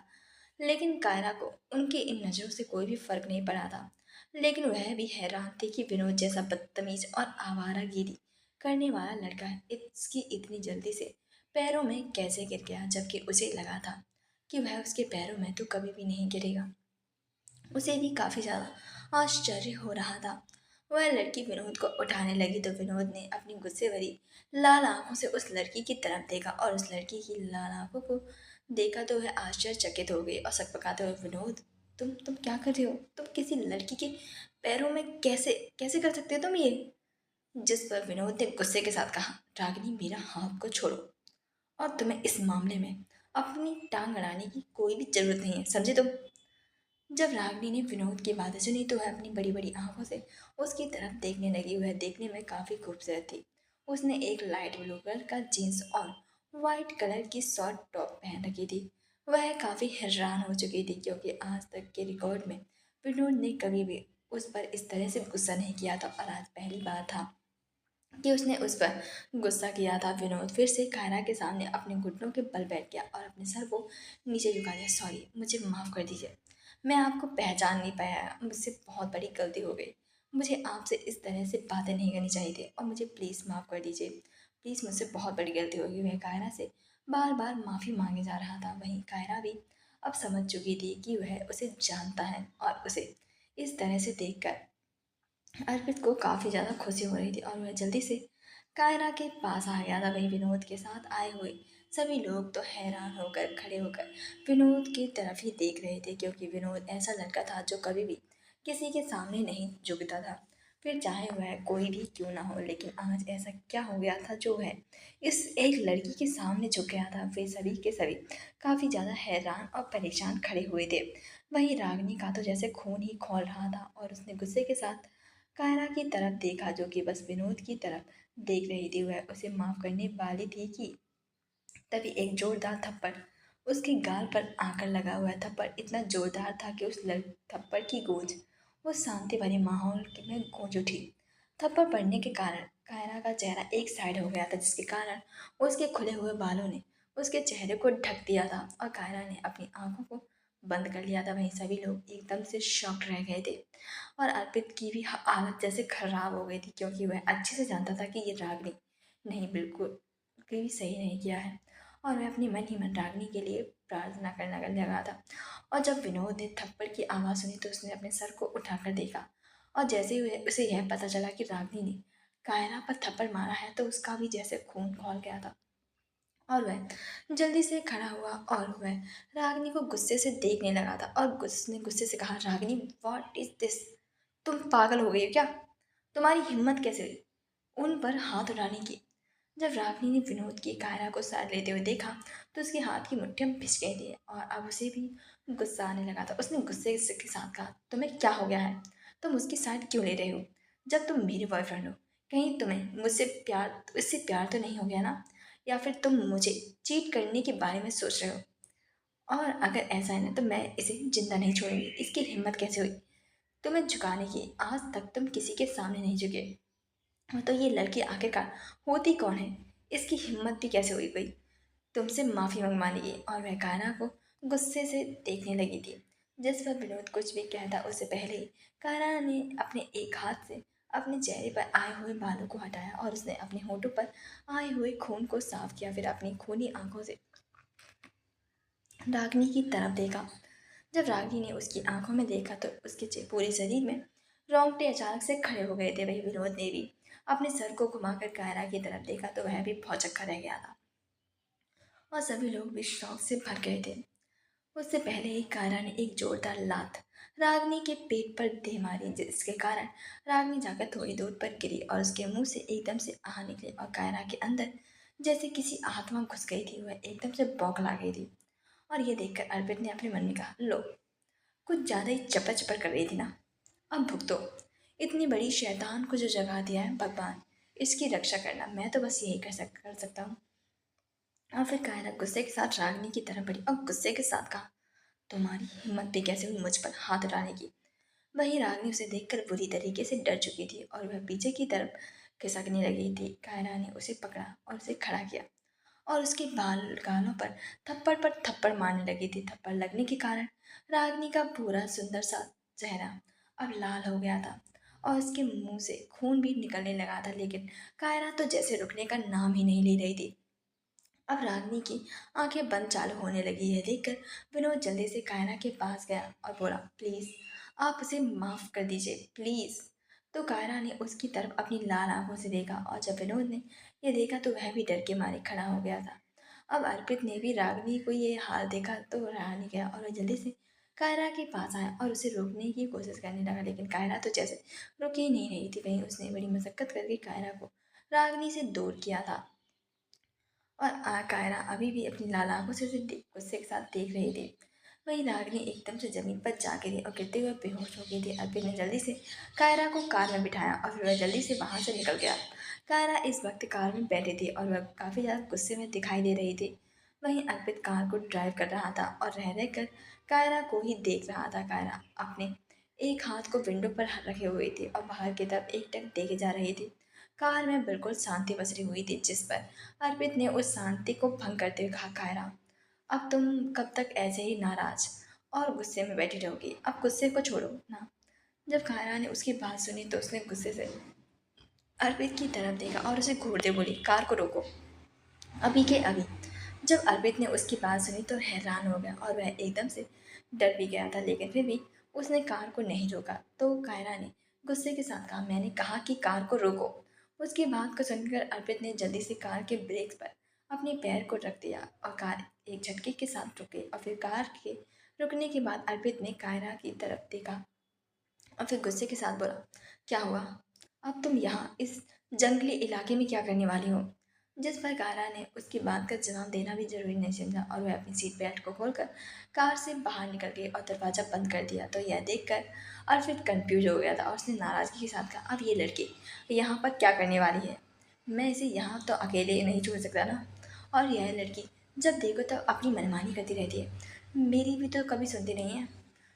लेकिन कायरा को उनकी इन नज़रों से कोई भी फर्क नहीं पड़ा था। लेकिन वह भी हैरान थी कि विनोद जैसा बदतमीज और आवारागिरी करने वाला लड़का इसकी इतनी जल्दी से पैरों में कैसे गिर गया, जबकि उसे लगा था कि वह उसके पैरों में तो कभी भी नहीं गिरेगा। उसे भी काफ़ी ज़्यादा आश्चर्य हो रहा था। वह लड़की विनोद को उठाने लगी तो विनोद ने अपनी गुस्से भरी लाल आंखों से उस लड़की की तरफ देखा, और उस लड़की की लाल आंखों को देखा तो वह आश्चर्यचकित हो गई और सकपकाते हुए, विनोद तुम क्या कर रहे हो? तुम किसी लड़की के पैरों में कैसे कैसे कर सकते हो तुम ये? जिस पर विनोद ने गुस्से के साथ कहा, रागिनी मेरा हाथ को छोड़ो, और तुम्हें इस मामले में अपनी टांग अड़ाने की कोई भी जरूरत नहीं है, समझे तुम? जब रागिनी ने विनोद की बातें सुनी तो वह अपनी बड़ी बड़ी आंखों से उसकी तरफ देखने लगी। वह देखने में काफी खूबसूरत थी। उसने एक लाइट ब्लू कलर का जीन्स और वाइट कलर की शॉर्ट टॉप पहन रखी थी। वह काफी हैरान हो चुकी थी, क्योंकि आज तक के रिकॉर्ड में विनोद ने कभी भी उस पर इस तरह से गुस्सा नहीं किया था, और आज पहली बार था कि उसने उस पर गुस्सा किया था। विनोद फिर से कायरा के सामने अपने घुटनों के बल बैठ गया और अपने सर को नीचे झुका दिया। सॉरी, मुझे माफ़ कर दीजिए, मैं आपको पहचान नहीं पाया, मुझसे बहुत बड़ी गलती हो गई। मुझे आपसे इस तरह से बातें नहीं करनी चाहिए थी, और मुझे प्लीज़ माफ़ कर दीजिए। प्लीज़, मुझसे बहुत बड़ी गलती हो गई। वह कायरा से बार बार माफ़ी मांगे जा रहा था। वहीं कायरा भी अब समझ चुकी थी कि वह उसे जानता है, और उसे इस तरह से देखकर अर्पित को काफ़ी ज़्यादा खुशी हो रही थी, और वह जल्दी से कायरा के पास आ गया था। वही विनोद के साथ आए हुए सभी लोग तो हैरान होकर खड़े होकर विनोद की तरफ ही देख रहे थे, क्योंकि विनोद ऐसा लड़का था जो कभी भी किसी के सामने नहीं झुकता था, फिर चाहे वह कोई भी क्यों ना हो। लेकिन आज ऐसा क्या हो गया था जो वह इस एक लड़की के सामने झुक गया था? वे सभी के सभी काफ़ी ज़्यादा हैरान और परेशान खड़े हुए थे। वहीं रागिनी का तो जैसे खून ही खौल रहा था, और उसने गुस्से के साथ कायरा की तरफ देखा, जो कि बस विनोद की तरफ देख रही थी। वह उसे माफ करने वाली थी कि तभी एक जोरदार थप्पड़ उसके गाल पर आकर लगा। हुआ थप्पड़ इतना जोरदार था कि उस थप्पड़ की गूंज उस शांति भरे माहौल में गूंज उठी। थप्पड़ पड़ने के कारण कायरा का चेहरा एक साइड हो गया था, जिसके कारण उसके खुले हुए बालों ने उसके चेहरे को ढक दिया था, और कायरा ने अपनी आंखों को बंद कर लिया था। वहीं सभी लोग एकदम से शॉक्ड रह गए थे, और अर्पित की भी हालत जैसे खराब हो गई थी, क्योंकि वह अच्छे से जानता था कि ये रागनी नहीं, बिल्कुल भी सही नहीं किया है, और वह अपनी मन ही मन रागनी के लिए प्रार्थना करने लगा था। और जब विनोद ने थप्पड़ की आवाज़ सुनी तो उसने अपने सर को उठाकर देखा, और जैसे ही उसे यह पता चला कि रागनी ने कायरा पर थप्पड़ मारा है तो उसका भी जैसे खून खौल गया था, और वह जल्दी से खड़ा हुआ और वह रागिनी को गुस्से से देखने लगा था, और गुस्से से कहा, रागिनी व्हाट इज दिस? तुम पागल हो गई हो क्या? तुम्हारी हिम्मत कैसे हुई उन पर हाथ उठाने की? जब रागिनी ने विनोद की कायरा को साथ लेते हुए देखा तो उसके हाथ की मुट्ठियां भिंच गई थी, और अब उसे भी गुस्सा आने लगा था। उसने गुस्से के साथ कहा, तुम्हें क्या हो गया है? तुम उसकी साइड क्यों ले रहे हो जब तुम मेरे बॉयफ्रेंड हो? कहीं तुम्हें मुझसे प्यार, इससे प्यार तो नहीं हो गया ना? या फिर तुम मुझे चीट करने के बारे में सोच रहे हो? और अगर ऐसा है ना तो मैं इसे जिंदा नहीं छोड़ूंगी। इसकी हिम्मत कैसे हुई तुम्हें झुकाने की? आज तक तुम किसी के सामने नहीं झुके, तो ये लड़की आखिरकार होती कौन है? इसकी हिम्मत भी कैसे हुई कोई तुमसे माफ़ी मंगवाने की? और वह कायरा को गुस्से से देखने लगी थी। जिस पर विनोद कुछ भी कहता उससे पहले ही कायरा ने अपने एक हाथ से अपने चेहरे पर आए हुए बालों को हटाया, और उसने अपने होठों पर आए हुए खून को साफ किया। फिर अपनी खूनी आंखों से रागिनी की तरफ देखा। जब रागिनी ने उसकी आंखों में देखा तो उसके पूरे शरीर में रोंगटे अचानक से खड़े हो गए थे। वही विनोद ने भी अपने सर को घुमाकर कायरा की तरफ देखा तो वह भी भौचक्का रह गया था, और सभी लोग भी शौक से भर गए थे। उससे पहले ही कायरा ने एक जोरदार लात रागिनी के पेट पर दे मारी, जिसके कारण रागिनी जाकर थोड़ी दूर पर गिरी, और उसके मुंह से एकदम से आह निकली, और कायरा के अंदर जैसे किसी आत्मा घुस गई थी। वह एकदम से बौखला गई थी, और ये देखकर अर्पित ने अपने मन में कहा, लो, कुछ ज़्यादा ही चपर चपर कर रही थी ना, अब भुगतो। इतनी बड़ी शैतान को जो जगा दिया है भगवान, इसकी रक्षा करना मैं तो बस यही कर सकता हूँ। और फिर कायरा गुस्से के साथ रागिनी की तरफ बढ़ी और गुस्से के साथ कहा, तुम्हारी हिम्मत भी कैसे हुई मुझ पर हाथ उठाने की? वही रागिनी उसे देखकर बुरी तरीके से डर चुकी थी, और वह पीछे की तरफ खिसकने लगी थी। कायरा ने उसे पकड़ा और उसे खड़ा किया, और उसके बाल गालों पर थप्पड़ मारने लगी थी। थप्पड़ लगने के कारण रागिनी का पूरा सुंदर सा चेहरा अब लाल हो गया था और उसके मुंह से खून भी निकलने लगा था, लेकिन कायरा तो जैसे रुकने का नाम ही नहीं ले रही थी। अब रागिनी की आंखें बंद चालू होने लगी। यह देखकर विनोद जल्दी से कायरा के पास गया और बोला, प्लीज आप उसे माफ कर दीजिए, प्लीज। तो कायरा ने उसकी तरफ अपनी लाल आंखों से देखा और जब विनोद ने यह देखा तो वह भी डर के मारे खड़ा हो गया था। अब अर्पित ने भी रागिनी को ये हाल देखा तो रहा नहीं गया और वह जल्दी से कायरा के पास आया और उसे रोकने की कोशिश करने लगा, लेकिन कायरा तो जैसे रुक ही नहीं रही थी। वहीं उसने बड़ी मशक्कत करके कायरा को रागिनी से दूर किया था और कायरा अभी भी अपनी लाल आंखों से उसे गुस्से के साथ देख रही थी। वहीं रागिनी एकदम से जमीन पर जा गिरी और गिरते हुए बेहोश हो गई थी। अर्पित ने जल्दी से कायरा को कार में बिठाया और फिर वह जल्दी से वहां से निकल गया। कायरा इस वक्त कार में बैठी थी और वह काफी ज्यादा गुस्से में दिखाई दे रही थी। वहीं अर्पित कार को ड्राइव कर रहा था और रह रह कर कायरा को ही देख रहा था। कायरा अपने एक हाथ को विंडो पर रखे हुए थी और बाहर की तरफ एकटक देखे जा रही थी। कार में बिल्कुल शांति पसरी हुई थी, जिस पर अर्पित ने उस शांति को भंग करते हुए कहा, कायरा अब तुम कब तक ऐसे ही नाराज और गुस्से में बैठी रहोगी? अब गुस्से को छोड़ो ना। जब कायरा ने उसकी बात सुनी तो उसने गुस्से से अर्पित की तरफ देखा और उसे घूरते बोली, कार को रोको अभी के अभी। जब अर्पित ने उसकी बात सुनी तो हैरान हो गया और वह एकदम से डर भी गया था, लेकिन फिर भी उसने कार को नहीं रोका। तो कायरा ने गुस्से के साथ कहा, मैंने कहा कि कार को रोको। उसकी बात को सुनकर अर्पित ने जल्दी से कार के ब्रेक पर अपने पैर को रख दिया और कार एक झटके के साथ रुक गई। और फिर कार के रुकने के बाद अर्पित ने कायरा की तरफ देखा और फिर गुस्से के साथ बोला, क्या हुआ? अब तुम यहाँ इस जंगली इलाके में क्या करने वाली हो? जिस पर कायरा ने उसकी बात का जवाब देना भी जरूरी नहीं समझा और वह अपनी सीट बेल्ट को खोलकर कार से बाहर निकल गई और दरवाज़ा बंद कर दिया। तो यह देखकर अर्पित कंफ्यूज हो गया था और उसने नाराज़गी के साथ कहा, अब ये लड़की यहाँ पर क्या करने वाली है? मैं इसे यहाँ तो अकेले नहीं छोड़ सकता ना। और यह लड़की जब देखो तब अपनी मनमानी करती रहती है, मेरी भी तो कभी सुनती नहीं है।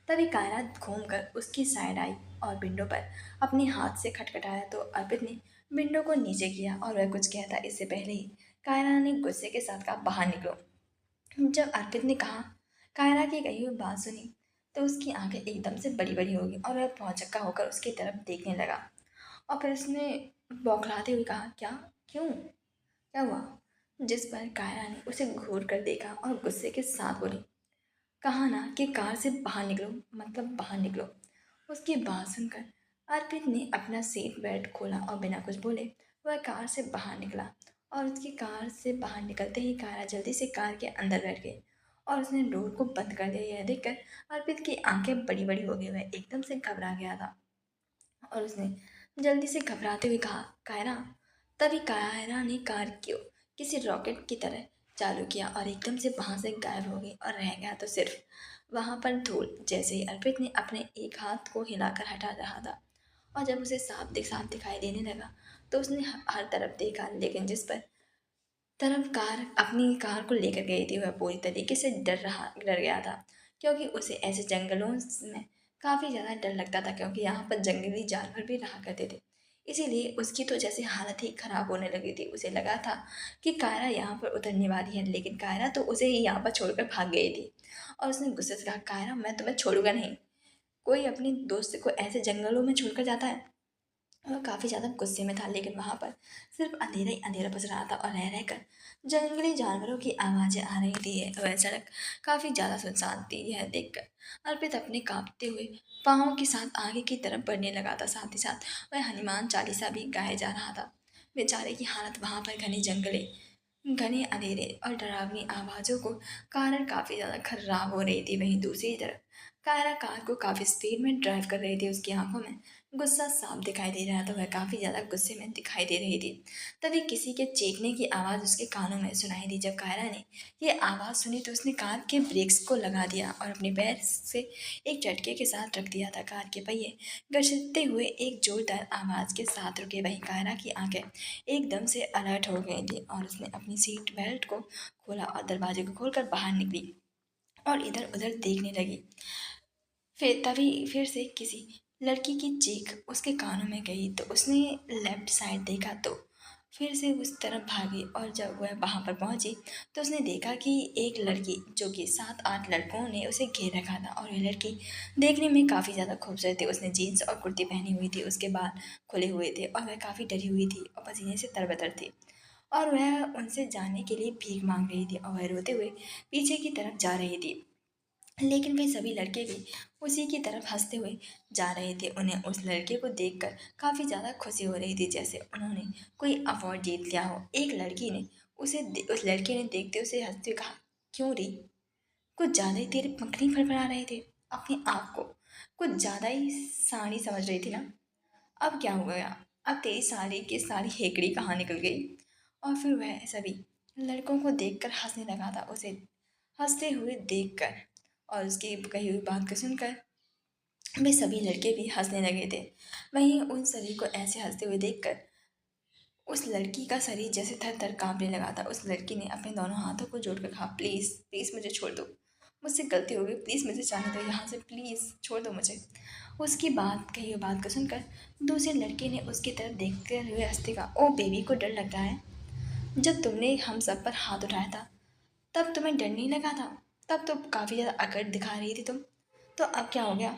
तभी कायरा घूमकर उसकी साइड आई और विंडो पर अपने हाथ से खटखटाया तो अर्पित ने विंडो को नीचे किया और वह कुछ कहता इससे पहले ही कायरा ने गुस्से के साथ कहा, बाहर निकलो। जब अर्पित ने कहा कायरा की कही हुई बात सुनी तो उसकी आंखें एकदम से बड़ी बड़ी हो गई और वह भौचक्का होकर उसकी तरफ देखने लगा और फिर उसने बौखलाते हुए कहा, क्या? क्यों? क्या हुआ? जिस पर कायरा ने उसे घूर कर देखा और गुस्से के साथ बोली, कहा ना कि कार से बाहर निकलो, मतलब बाहर निकलो। उसकी बात सुनकर अर्पित ने अपना सीट बेल्ट खोला और बिना कुछ बोले वह कार से बाहर निकला। और उसकी कार से बाहर निकलते ही कारा जल्दी से कार के अंदर बैठ गई और उसने डोर को बंद कर दिया। यह देखकर अर्पित की आंखें बड़ी बड़ी हो गई, वह एकदम से घबरा गया था और उसने जल्दी से घबराते हुए कहा, कायरा। तभी कायरा ने कार को किसी रॉकेट की तरह चालू किया और एकदम से वहां से गायब हो गई और रह गया तो सिर्फ वहां पर धूल। जैसे ही अर्पित ने अपने एक हाथ को हिलाकर हटा रहा था और जब उसे साफ दिखाई देने लगा तो उसने हर तरफ देखा, लेकिन जिस पर तरफ कार अपनी कार को लेकर गई थी वह पूरी तरीके से डर गया था, क्योंकि उसे ऐसे जंगलों में काफ़ी ज़्यादा डर लगता था, क्योंकि यहाँ पर जंगली जानवर भी रहा करते थे। इसीलिए उसकी तो जैसे हालत ही खराब होने लगी थी। उसे लगा था कि कायरा यहाँ पर उतरने वाली है, लेकिन कायरा तो उसे ही यहाँ पर छोड़कर भाग गई थी। और उसने गुस्से से कहा, कायरा मैं तुम्हें छोड़ूंगा नहीं। कोई अपनी दोस्त को ऐसे जंगलों में छोड़कर जाता है? वह काफ़ी ज़्यादा गुस्से में था, लेकिन वहाँ पर सिर्फ अंधेरा ही अंधेरा बस रहा था और रह रहकर जंगली जानवरों की आवाज़ें आ रही थी। वह सड़क काफ़ी ज़्यादा सुनसान थी। यह देखकर अर्पित अपने कांपते हुए पाँव के साथ आगे की तरफ बढ़ने लगा था। साथ ही साथ वह हनुमान चालीसा भी गाया जा रहा था। बेचारे की हालत वहाँ पर घने अंधेरे और डरावनी आवाज़ों को कारण काफ़ी ज़्यादा खराब हो रही थी। वहीं दूसरी तरफ कायरा कार को काफ़ी स्पीड में ड्राइव कर रही थी। उसकी आंखों में गुस्सा साफ दिखाई दे रहा था, वह काफ़ी ज़्यादा गुस्से में दिखाई दे रही थी। तभी किसी के चीखने की आवाज़ उसके कानों में सुनाई दी। जब कायरा ने ये आवाज़ सुनी तो उसने कार के ब्रेक्स को लगा दिया और अपने पैर से एक झटके के साथ रख दिया था। कार के पहिए घसीटते हुए एक जोरदार आवाज़ के साथ रुके। वहीं कायरा की आंखें एकदम से अलर्ट हो गई थी और उसने अपनी सीट बेल्ट को खोला और दरवाजे को खोलकर बाहर निकली और इधर उधर देखने लगी। फिर तभी फिर से किसी लड़की की चीख उसके कानों में गई तो उसने लेफ्ट साइड देखा तो फिर से उस तरफ भागी और जब वह वहां पर पहुंची तो उसने देखा कि एक लड़की जो कि 7-8 लड़कों ने उसे घेर रखा था और ये लड़की देखने में काफ़ी ज़्यादा खूबसूरत थी। उसने जीन्स और कुर्ती पहनी हुई थी, उसके बाल खुले हुए थे और वह काफ़ी डरी हुई थी और पसीने से तरबतर थी और वह उनसे जाने के लिए भीख मांग रही थी और वह रोते हुए पीछे की तरफ जा रही थी। लेकिन वे सभी लड़के भी उसी की तरफ हंसते हुए जा रहे थे। उन्हें उस लड़के को देखकर काफ़ी ज़्यादा खुशी हो रही थी, जैसे उन्होंने कोई अवार्ड जीत लिया हो। एक लड़की ने उस लड़के ने देखते उसे हंसते हुए कहा, क्यों री, कुछ ज़्यादा ही तेरे पंख नहीं फड़फड़ा रहे थे? अपने आप को कुछ ज़्यादा ही साड़ी समझ रही थी ना? अब क्या हो गया? अब तेरी साड़ी की सारी हेकड़ी कहाँ निकल गई? और फिर वह सभी लड़कों को देखकर हंसने लगा था, उसे हंसते हुए देखकर और उसकी कही हुई बात को सुनकर वे सभी लड़के भी हंसने लगे थे। वहीं उन सभी को ऐसे हंसते हुए देखकर उस लड़की का शरीर जैसे थर थर कांपने लगा था। उस लड़की ने अपने दोनों हाथों को जोड़कर कहा, प्लीज़ प्लीज़ मुझे छोड़ दो, मुझसे गलती हो गई, प्लीज़ मुझे जाने दो यहाँ से, प्लीज़ छोड़ दो मुझे। उसकी बात कही हुई बात को सुनकर दूसरे लड़के ने उसकी तरफ देखते हुए हंसते कहा, ओ बेबी को डर लग रहा है? जब तुमने हम सब पर हाथ उठाया था तब तुम्हें डर नहीं लगा था? तब तो काफ़ी ज़्यादा अकड़ दिखा रही थी तुम, तो अब क्या हो गया?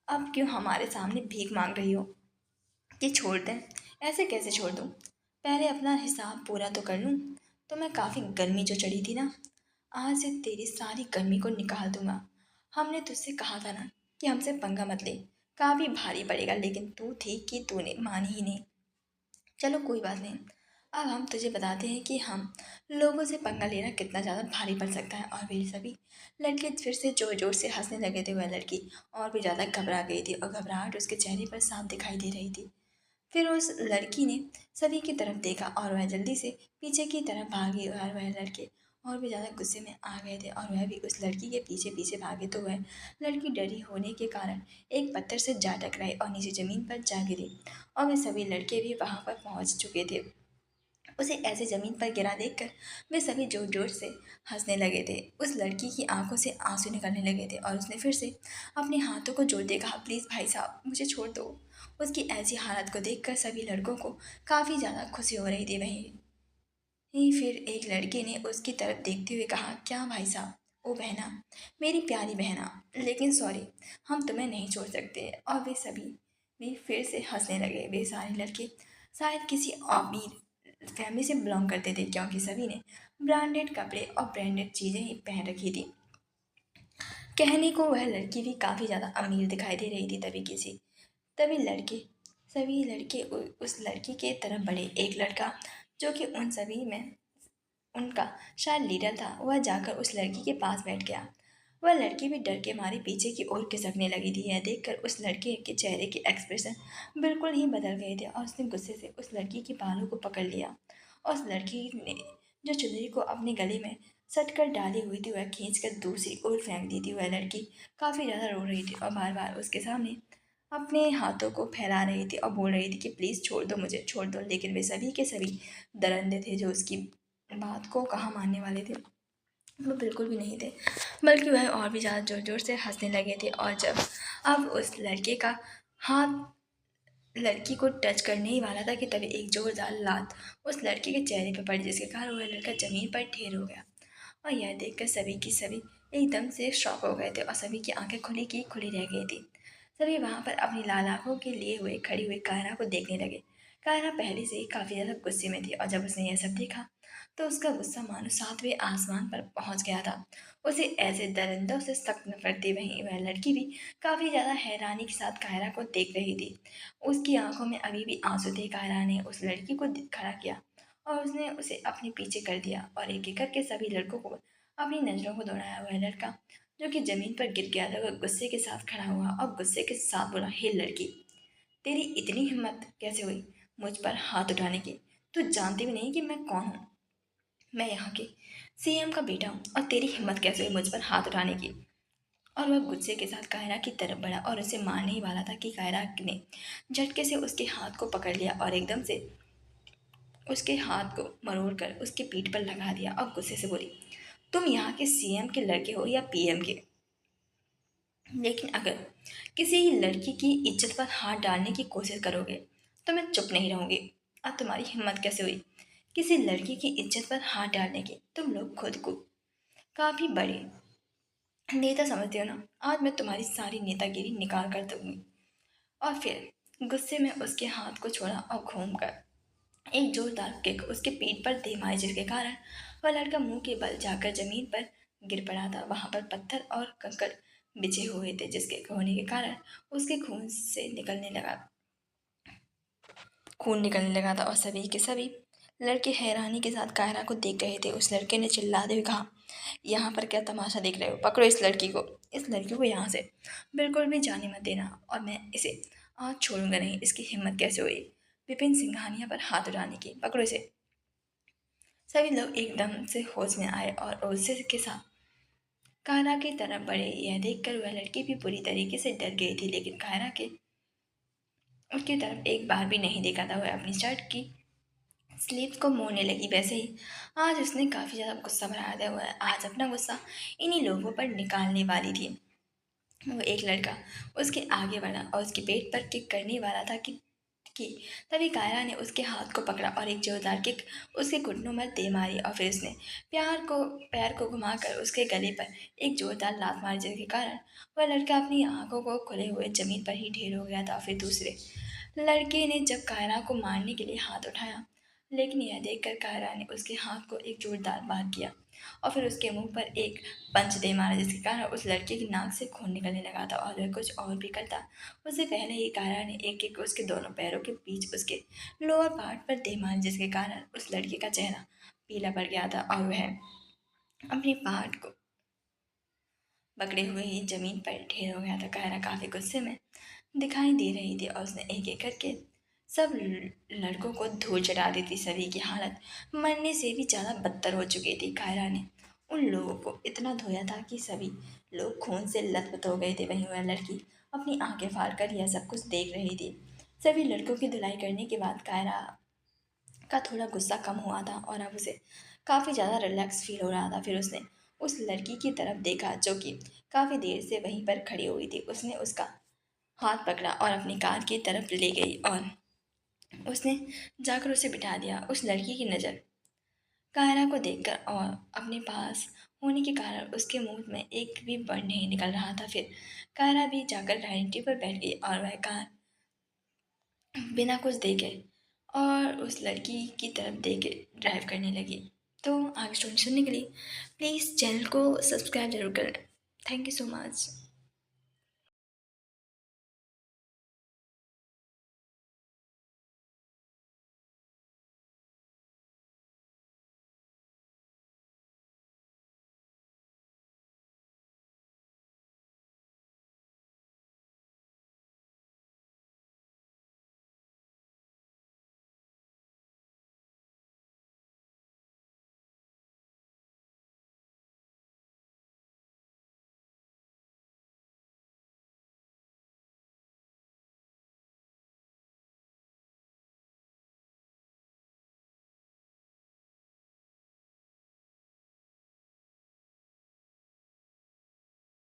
अब क्यों हमारे सामने भीख मांग रही हो कि छोड़ दें? ऐसे कैसे छोड़ दूँ? पहले अपना हिसाब पूरा तो कर लूँ। तो मैं काफ़ी गर्मी जो चढ़ी थी ना, आज से तेरी सारी गर्मी को निकाल दूंगा। हमने तुझसे कहा था ना कि हमसे पंगा मत ले, काफ़ी भारी पड़ेगा, लेकिन तू थी कि तूने मानी ही नहीं। चलो कोई बात नहीं, अब हम तुझे बताते हैं कि हम लोगों से पंगा लेना कितना ज़्यादा भारी पड़ सकता है। और वे सभी लड़के फिर से जोर जोर से हंसने लगे थे। वह लड़की और भी ज़्यादा घबरा गई थी और घबराहट उसके चेहरे पर साफ दिखाई दे रही थी। फिर उस लड़की ने सभी की तरफ देखा और वह जल्दी से पीछे की तरफ भागी और वह लड़के और भी ज़्यादा गुस्से में आ गए थे और वह भी उस लड़की के पीछे पीछे भागे तो वह लड़की डरी होने के कारण एक पत्थर से जा टकराई और नीचे ज़मीन पर जा गिरी और वे सभी लड़के भी वहाँ पर पहुँच चुके थे। उसे ऐसे ज़मीन पर गिरा देखकर वे सभी जोर जोर से हंसने लगे थे। उस लड़की की आंखों से आंसू निकलने लगे थे और उसने फिर से अपने हाथों को जोड़ते कहा, प्लीज़ भाई साहब मुझे छोड़ दो। उसकी ऐसी हालत को देखकर सभी लड़कों को काफ़ी ज़्यादा खुशी हो रही थी। वहीं ही फिर एक लड़के ने उसकी तरफ देखते हुए कहा, क्या भाई साहब, ओ बहना, मेरी प्यारी बहना, लेकिन सॉरी, हम तुम्हें नहीं छोड़ सकते। और वे सभी भी फिर से हंसने लगे। वे सारे लड़के शायद किसी अमीर फैमिली से बिलोंग करते थे, क्योंकि सभी ने ब्रांडेड कपड़े और ब्रांडेड चीज़ें ही पहन रखी थी। कहने को वह लड़की भी काफ़ी ज़्यादा अमीर दिखाई दे रही थी। तभी लड़के सभी लड़के उस लड़की के तरफ बढ़े। एक लड़का जो कि उन सभी में उनका शायद लीडर था, वह जाकर उस लड़की के पास बैठ गया। वह लड़की भी डर के मारे पीछे की ओर खिसकने लगी थी। यह देखकर उस लड़के के चेहरे के एक्सप्रेशन बिल्कुल ही बदल गए थे और उसने गुस्से से उस लड़की के बालों को पकड़ लिया और उस लड़की ने जो चुनरी को अपने गले में सट कर डाली हुई थी वह खींच कर दूसरी ओर फेंक दी थी। वह लड़की काफ़ी ज़्यादा रो रही थी और बार बार उसके सामने अपने हाथों को फैला रही थी और बोल रही थी कि प्लीज़ छोड़ दो मुझे, छोड़ दो। लेकिन वे सभी के सभी दरंदे थे जो उसकी बात को कहाँ मानने वाले थे, वो बिल्कुल भी नहीं थे, बल्कि वह और भी ज़्यादा ज़ोर ज़ोर से हंसने लगे थे। और जब अब उस लड़के का हाथ लड़की को टच करने ही वाला था कि तभी एक जोरदार लात उस लड़के के चेहरे पर पड़ी, जिसके कारण वह लड़का ज़मीन पर ढेर हो गया। और यह देखकर सभी की सभी एकदम से शॉक हो गए थे और सभी की आंखें खुली की खुली रह गई थी। सभी वहां पर अपनी लाल आंखों के लिए हुए खड़ी हुई कायरा को देखने लगे। कायरा पहले से ही काफ़ी ज़्यादा गुस्से में थी और जब उसने यह सब देखा तो उसका गुस्सा मानो सातवें आसमान पर पहुंच गया था। उसे ऐसे दरिंदों से सख्त नफरत थी। वहीं वह लड़की भी काफ़ी ज़्यादा हैरानी के साथ कायरा को देख रही थी। उसकी आंखों में अभी भी आंसू थे। कायरा ने उस लड़की को खड़ा किया और उसने उसे अपने पीछे कर दिया और एक एक करके सभी लड़कों को अपनी नज़रों को दौड़ाया। वह लड़का जो कि ज़मीन पर गिर गया था वह गुस्से के साथ खड़ा हुआ और गुस्से के साथ बोला, हे लड़की, तेरी इतनी हिम्मत कैसे हुई मुझ पर हाथ उठाने की? तू जानती भी नहीं कि मैं कौन हूँ? मैं यहाँ के सीएम का बेटा हूँ और तेरी हिम्मत कैसे हुई मुझ पर हाथ उठाने की? और वह गुस्से के साथ कायरा की तरफ बढ़ा और उसे मारने ही वाला था कि कायरा ने झटके से उसके हाथ को पकड़ लिया और एकदम से उसके हाथ को मरोड़ कर उसके पीठ पर लगा दिया और गुस्से से बोली, तुम यहाँ के सीएम के लड़के हो या पीएम के, लेकिन अगर किसी लड़की की इज्जत पर हाथ डालने की कोशिश करोगे तो मैं चुप नहीं रहूंगी। अब तुम्हारी हिम्मत कैसे हुई किसी लड़की की इज्जत पर हाथ डालने की तुम लोग खुद को काफी बड़े नेता समझते हो ना। आज मैं तुम्हारी सारी नेतागिरी निकाल कर दूंगी। और फिर गुस्से में उसके हाथ को छोड़ा और घूमकर एक जोरदार किक उसके पीठ पर दे मारी, जिसके कारण वह लड़का मुंह के बल जाकर जमीन पर गिर पड़ा था। वहां पर पत्थर और कंकड़ बिछे हुए थे, जिसके होने के कारण उसके खून निकलने लगा था और सभी के सभी लड़के हैरानी के साथ कायरा को देख रहे थे। उस लड़के ने चिल्लाते हुए कहा, यहाँ पर क्या तमाशा देख रहे हो? पकड़ो इस लड़की को यहाँ से बिल्कुल भी जाने मत देना, और मैं इसे आज छोड़ूंगा नहीं। इसकी हिम्मत कैसे हुई विपिन सिंघानिया पर हाथ उठाने की? पकड़ो इसे। सभी लोग एकदम से होश में आए और उससे के साथ कायरा की तरफ बढ़े। यह देखकर वह लड़की भी पूरी तरीके से डर गई थी, लेकिन कायरा के उसकी तरफ एक बार भी नहीं देखा था। वह अपनी शर्ट की स्लीव्स को मोड़ने लगी। वैसे ही आज उसने काफ़ी ज़्यादा गुस्सा भरा था। वह आज अपना गुस्सा इन्हीं लोगों पर निकालने वाली थी। वो एक लड़का उसके आगे बढ़ा और उसके पेट पर किक करने वाला था कि तभी कायरा ने उसके हाथ को पकड़ा और एक जोरदार किक उसके घुटनों में दे मारी, और फिर उसने पैर को घुमाकर उसके गले पर एक जोरदार लात मारी, जिसके कारण वह लड़का अपनी आंखों को खुले हुए जमीन पर ही ढेर हो गया था। फिर दूसरे लड़के ने जब कायरा को मारने के लिए हाथ उठाया, लेकिन यह देखकर कायरा ने उसके हाथ को एक जोरदार वार किया और फिर उसके मुंह पर एक पंच दे मारा, जिसके कारण उस लड़के की नाक से खून निकलने लगा था। और वह कुछ और भी करता उससे पहले ही कायरा ने एक एक उसके दोनों पैरों के बीच उसके लोअर पार्ट पर दे मारी, जिसके कारण उस लड़के का चेहरा पीला पड़ गया था और वह अपनी पार्ट को पकड़े हुए ही जमीन पर ढेर हो गया था। कायरा काफी गुस्से में दिखाई दे रही थी और उसने एक एक करके सब लड़कों को धूल चटा दी थी। सभी की हालत मरने से भी ज़्यादा बदतर हो चुकी थी। कायरा ने उन लोगों को इतना धोया था कि सभी लोग खून से लथपथ हो गए थे। वहीं वह लड़की अपनी आंखें फाड़ कर यह सब कुछ देख रही थी। सभी लड़कों की धुलाई करने के बाद कायरा का थोड़ा गुस्सा कम हुआ था और अब उसे काफ़ी ज़्यादा रिलैक्स फील हो रहा था। फिर उसने उस लड़की की तरफ देखा जो कि काफ़ी देर से वहीं पर खड़ी हुई थी। उसने उसका हाथ पकड़ा और अपनी कार की तरफ ले गई और उसने जाकर उसे बिठा दिया। उस लड़की की नज़र कायरा को देखकर और अपने पास होने के कारण उसके मुंह में एक भी वर्ड नहीं निकल रहा था। फिर कायरा भी जाकर डाइनिंग टेबल पर बैठ गई और वह कार बिना कुछ देखे और उस लड़की की तरफ देखे ड्राइव करने लगी। तो आगे स्टोरी सुनने के लिए प्लीज़ चैनल को सब्सक्राइब जरूर करें। Thank you so much.